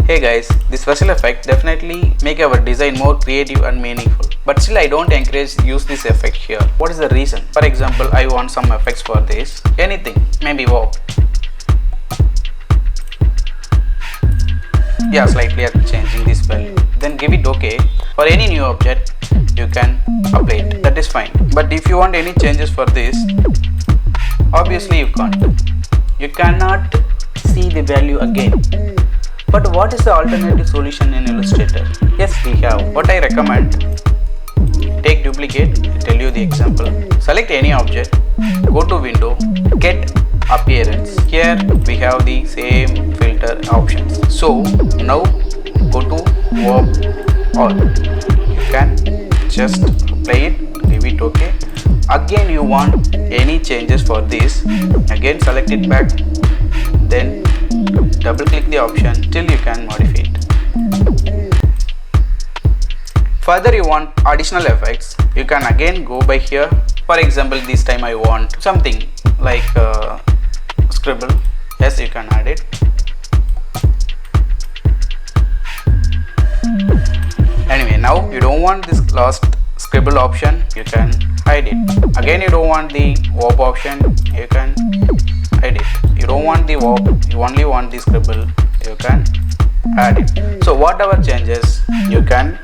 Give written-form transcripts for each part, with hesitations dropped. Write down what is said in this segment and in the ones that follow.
Hey guys, this special effect definitely make our design more creative and meaningful. But still I don't encourage use this effect here. What is the reason? For example, I want some effects for this. Anything, maybe wow. Yeah, slightly changing this value. Then give it OK. For any new object, you can apply it. That is fine. But if you want any changes for this, obviously you can't. You cannot see the value again. But what is the alternative solution in Illustrator? Yes, we have. What I recommend, take duplicate, tell you the example. Select any object, go to window, get appearance. Here we have the same filter options. So now go to warp all. You can just apply it, give it OK. Again you want any changes for this, again select it back, then double click the option till you can modify it. Further you want additional effects, you can again go by here. For example, this time I want something like scribble. Yes, you can add it. Anyway, now you don't want this last scribble option, you can hide it. Again you don't want the warp option, you can hide it. You don't want the warp, you only want the scribble, you can add it. So whatever changes, you can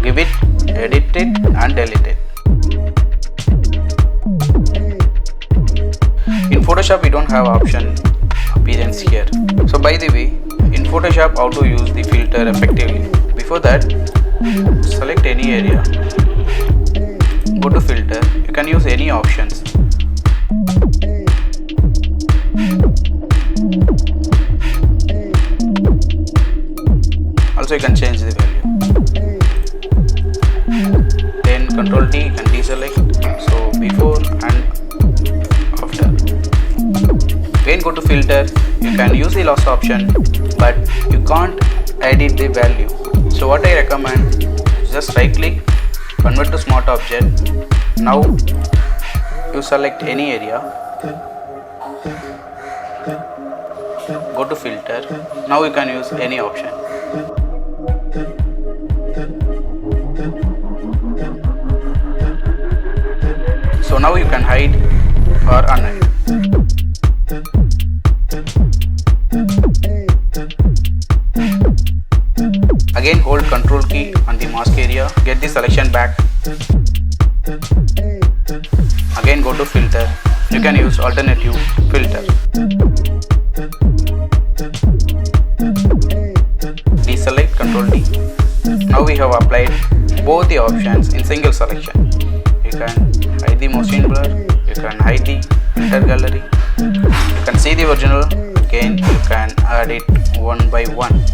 give it, edit it and delete it. In Photoshop we don't have option appearance here. So by the way, in Photoshop how to use the filter effectively. Before that, select any area, go to filter, you can use any options. Also you can change the value. Then Ctrl T and deselect. So before and after. When go to filter, you can use the last option, but you can't edit the value. So what I recommend, just right click, convert to smart object. Now you select any area, go to filter. Now you can use any option. So now you can hide or unhide. Again hold Ctrl key on the mask area, get the selection back. Again go to filter, you can use alternative filter. Deselect, Ctrl D. Now we have applied both the options in single selection. You can hide the motion blur, you can hide the filter gallery, you can see the original, again you can add it one by one.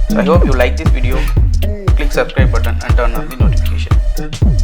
So I hope you like this video. Click subscribe button and turn on the notification.